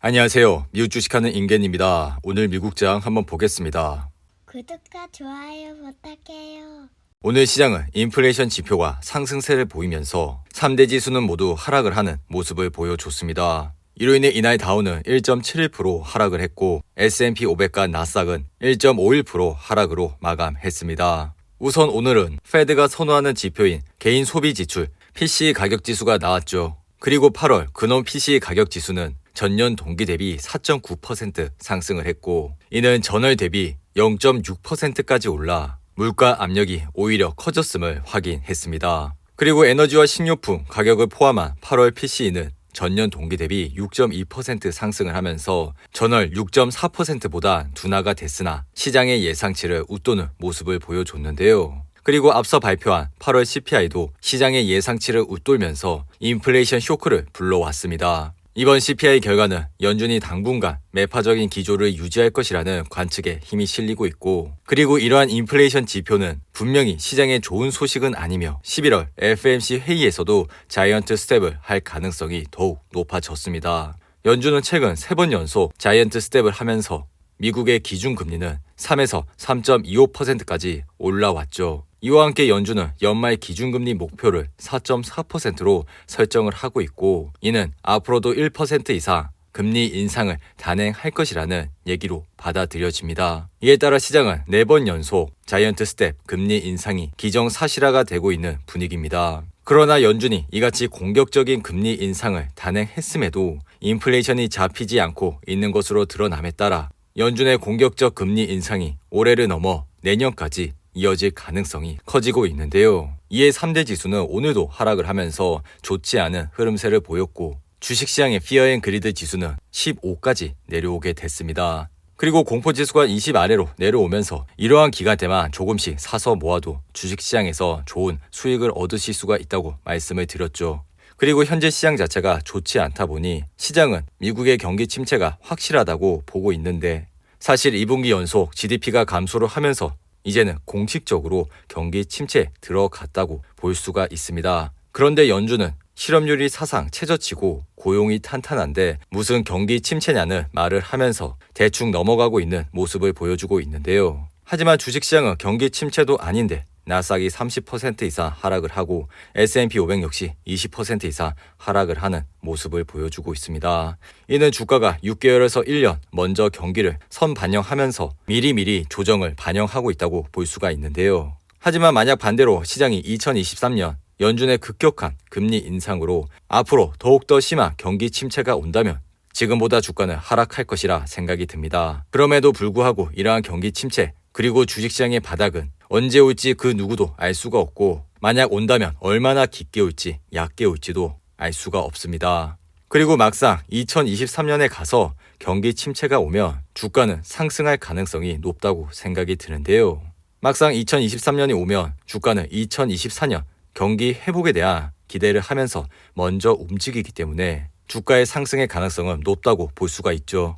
안녕하세요. 미국 주식하는 임겐입니다. 오늘 미국장 한번 보겠습니다. 구독과 좋아요 부탁해요. 오늘 시장은 인플레이션 지표가 상승세를 보이면서 3대 지수는 모두 하락을 하는 모습을 보여줬습니다. 이로 인해 이날 다우는 1.71% 하락을 했고 S&P 500과 나스닥은 1.51% 하락으로 마감했습니다. 우선 오늘은 페드가 선호하는 지표인 개인 소비 지출 PCE 가격 지수가 나왔죠. 그리고 8월 근원 PCE 가격 지수는 전년 동기 대비 4.9% 상승을 했고 이는 전월 대비 0.6%까지 올라 물가 압력이 오히려 커졌음을 확인했습니다. 그리고 에너지와 식료품 가격을 포함한 8월 PCE는 전년 동기 대비 6.2% 상승을 하면서 전월 6.4%보다 둔화가 됐으나 시장의 예상치를 웃도는 모습을 보여줬는데요. 그리고 앞서 발표한 8월 CPI도 시장의 예상치를 웃돌면서 인플레이션 쇼크를 불러왔습니다. 이번 CPI 결과는 연준이 당분간 매파적인 기조를 유지할 것이라는 관측에 힘이 실리고 있고 그리고 이러한 인플레이션 지표는 분명히 시장에 좋은 소식은 아니며 11월 FOMC 회의에서도 자이언트 스텝을 할 가능성이 더욱 높아졌습니다. 연준은 최근 3번 연속 자이언트 스텝을 하면서 미국의 기준금리는 3에서 3.25%까지 올라왔죠. 이와 함께 연준은 연말 기준금리 목표를 4.4%로 설정을 하고 있고 이는 앞으로도 1% 이상 금리 인상을 단행할 것이라는 얘기로 받아들여집니다. 이에 따라 시장은 4번 연속 자이언트 스텝 금리 인상이 기정사실화가 되고 있는 분위기입니다. 그러나 연준이 이같이 공격적인 금리 인상을 단행했음에도 인플레이션이 잡히지 않고 있는 것으로 드러남에 따라 연준의 공격적 금리 인상이 올해를 넘어 내년까지 이어질 가능성이 커지고 있는데요. 이에 3대 지수는 오늘도 하락을 하면서 좋지 않은 흐름세를 보였고 주식시장의 피어 앤 그리드 지수는 15까지 내려오게 됐습니다. 그리고 공포지수가 20 아래로 내려오면서 이러한 기간 때만 조금씩 사서 모아도 주식시장에서 좋은 수익을 얻으실 수가 있다고 말씀을 드렸죠. 그리고 현재 시장 자체가 좋지 않다 보니 시장은 미국의 경기 침체가 확실하다고 보고 있는데 사실 2분기 연속 GDP가 감소를 하면서 이제는 공식적으로 경기 침체에 들어갔다고 볼 수가 있습니다. 그런데 연준은 실업률이 사상 최저치고 고용이 탄탄한데 무슨 경기 침체냐는 말을 하면서 대충 넘어가고 있는 모습을 보여주고 있는데요. 하지만 주식시장은 경기 침체도 아닌데 나스닥이 30% 이상 하락을 하고 S&P 500 역시 20% 이상 하락을 하는 모습을 보여주고 있습니다. 이는 주가가 6개월에서 1년 먼저 경기를 선반영하면서 미리미리 조정을 반영하고 있다고 볼 수가 있는데요. 하지만 만약 반대로 시장이 2023년 연준의 급격한 금리 인상으로 앞으로 더욱더 심한 경기 침체가 온다면 지금보다 주가는 하락할 것이라 생각이 듭니다. 그럼에도 불구하고 이러한 경기 침체 그리고 주식시장의 바닥은 언제 올지 그 누구도 알 수가 없고 만약 온다면 얼마나 깊게 올지 얕게 올지도 알 수가 없습니다. 그리고 막상 2023년에 가서 경기 침체가 오면 주가는 상승할 가능성이 높다고 생각이 드는데요. 막상 2023년이 오면 주가는 2024년 경기 회복에 대한 기대를 하면서 먼저 움직이기 때문에 주가의 상승의 가능성은 높다고 볼 수가 있죠.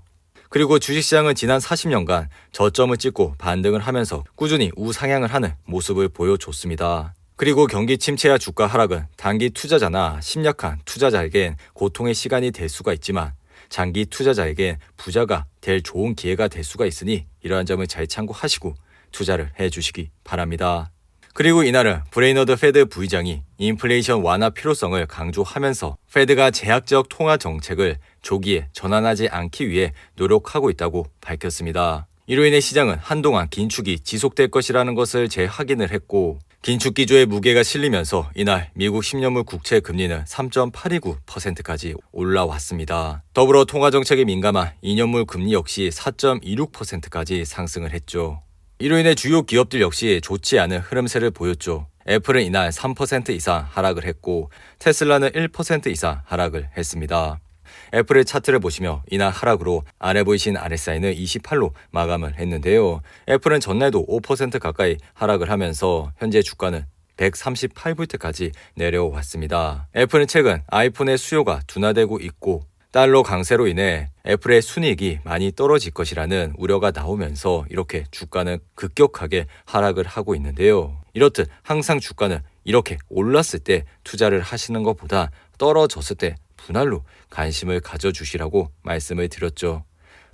그리고 주식시장은 지난 40년간 저점을 찍고 반등을 하면서 꾸준히 우상향을 하는 모습을 보여줬습니다. 그리고 경기 침체와 주가 하락은 단기 투자자나 심약한 투자자에겐 고통의 시간이 될 수가 있지만 장기 투자자에겐 부자가 될 좋은 기회가 될 수가 있으니 이러한 점을 잘 참고하시고 투자를 해주시기 바랍니다. 그리고 이날은 브레이너드 페드 부의장이 인플레이션 완화 필요성을 강조하면서 페드가 제약적 통화 정책을 조기에 전환하지 않기 위해 노력하고 있다고 밝혔습니다. 이로 인해 시장은 한동안 긴축이 지속될 것이라는 것을 재확인을 했고 긴축 기조의 무게가 실리면서 이날 미국 10년물 국채 금리는 3.829%까지 올라왔습니다. 더불어 통화 정책에 민감한 2년물 금리 역시 4.26%까지 상승을 했죠. 이로 인해 주요 기업들 역시 좋지 않은 흐름세를 보였죠. 애플은 이날 3% 이상 하락을 했고 테슬라는 1% 이상 하락을 했습니다. 애플의 차트를 보시며 이날 하락으로 아래 보이신 RSI는 28로 마감을 했는데요. 애플은 전날도 5% 가까이 하락을 하면서 현재 주가는 138불대까지 내려왔습니다. 애플은 최근 아이폰의 수요가 둔화되고 있고 달러 강세로 인해 애플의 순이익이 많이 떨어질 것이라는 우려가 나오면서 이렇게 주가는 급격하게 하락을 하고 있는데요. 이렇듯 항상 주가는 이렇게 올랐을 때 투자를 하시는 것보다 떨어졌을 때 분할로 관심을 가져주시라고 말씀을 드렸죠.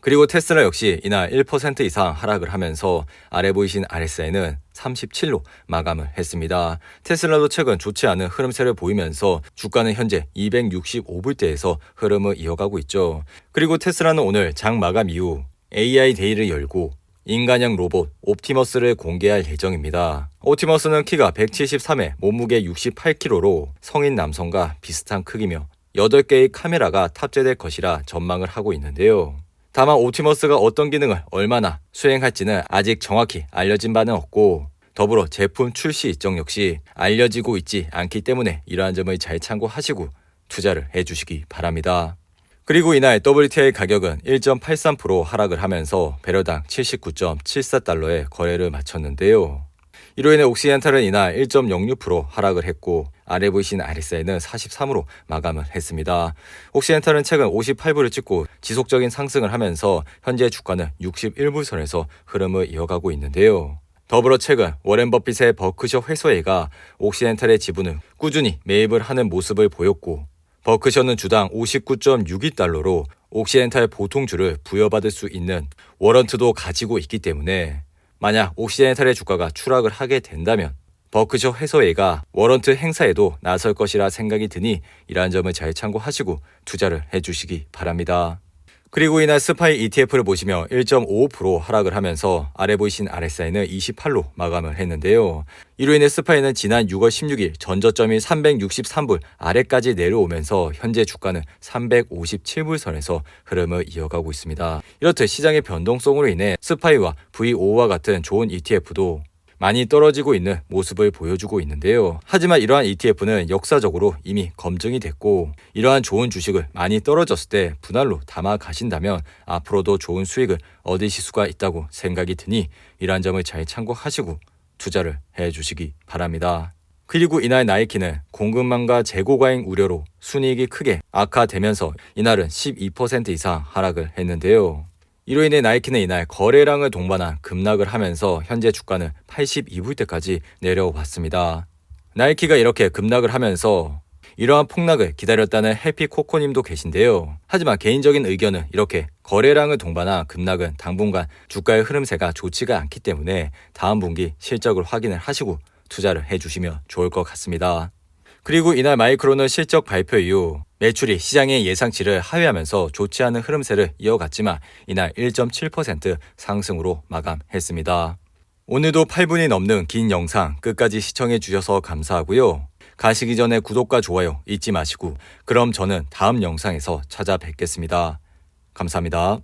그리고 테슬라 역시 이날 1% 이상 하락을 하면서 아래 보이신 RSI는 37로 마감을 했습니다. 테슬라도 최근 좋지 않은 흐름세를 보이면서 주가는 현재 265불대에서 흐름을 이어가고 있죠. 그리고 테슬라는 오늘 장 마감 이후 AI 데이를 열고 인간형 로봇 옵티머스를 공개할 예정입니다. 옵티머스는 키가 173에 몸무게 68kg로 성인 남성과 비슷한 크기며 8개의 카메라가 탑재될 것이라 전망을 하고 있는데요. 다만 옵티머스가 어떤 기능을 얼마나 수행할지는 아직 정확히 알려진 바는 없고 더불어 제품 출시 일정 역시 알려지고 있지 않기 때문에 이러한 점을 잘 참고하시고 투자를 해주시기 바랍니다. 그리고 이날 WTI 가격은 1.83% 하락을 하면서 배럴당 79.74달러에 거래를 마쳤는데요. 이로 인해 옥시덴탈은 이날 1.06% 하락을 했고 아래 보이신 RSI는 43으로 마감을 했습니다. 옥시덴탈은 최근 58불을 찍고 지속적인 상승을 하면서 현재 주가는 61불선에서 흐름을 이어가고 있는데요. 더불어 최근 워렌 버핏의 버크셔 회수회가 옥시덴탈의 지분을 꾸준히 매입을 하는 모습을 보였고 버크셔는 주당 59.62달러로 옥시덴탈 보통주를 부여받을 수 있는 워런트도 가지고 있기 때문에 만약 옥시덴탈의 주가가 추락을 하게 된다면 버크셔 회사회가 워런트 행사에도 나설 것이라 생각이 드니 이러한 점을 잘 참고하시고 투자를 해주시기 바랍니다. 그리고 이날 스파이 ETF를 보시며 1.55% 하락을 하면서 아래 보이신 RSI는 28로 마감을 했는데요. 이로 인해 스파이는 지난 6월 16일 전저점이 363불 아래까지 내려오면서 현재 주가는 357불 선에서 흐름을 이어가고 있습니다. 이렇듯 시장의 변동성으로 인해 스파이와 V5와 같은 좋은 ETF도 많이 떨어지고 있는 모습을 보여주고 있는데요. 하지만 이러한 ETF는 역사적으로 이미 검증이 됐고 이러한 좋은 주식을 많이 떨어졌을 때 분할로 담아 가신다면 앞으로도 좋은 수익을 얻으실 수가 있다고 생각이 드니 이러한 점을 잘 참고하시고 투자를 해주시기 바랍니다. 그리고 이날 나이키는 공급망과 재고 과잉 우려로 순이익이 크게 악화되면서 이날은 12% 이상 하락을 했는데요. 이로 인해 나이키는 이날 거래량을 동반한 급락을 하면서 현재 주가는 82불대까지 내려왔습니다. 나이키가 이렇게 급락을 하면서 이러한 폭락을 기다렸다는 해피코코님도 계신데요. 하지만 개인적인 의견은 이렇게 거래량을 동반한 급락은 당분간 주가의 흐름세가 좋지가 않기 때문에 다음 분기 실적을 확인을 하시고 투자를 해주시면 좋을 것 같습니다. 그리고 이날 마이크론은 실적 발표 이후 매출이 시장의 예상치를 하회하면서 좋지 않은 흐름세를 이어갔지만 이날 1.7% 상승으로 마감했습니다. 오늘도 8분이 넘는 긴 영상 끝까지 시청해 주셔서 감사하고요. 가시기 전에 구독과 좋아요 잊지 마시고 그럼 저는 다음 영상에서 찾아뵙겠습니다. 감사합니다.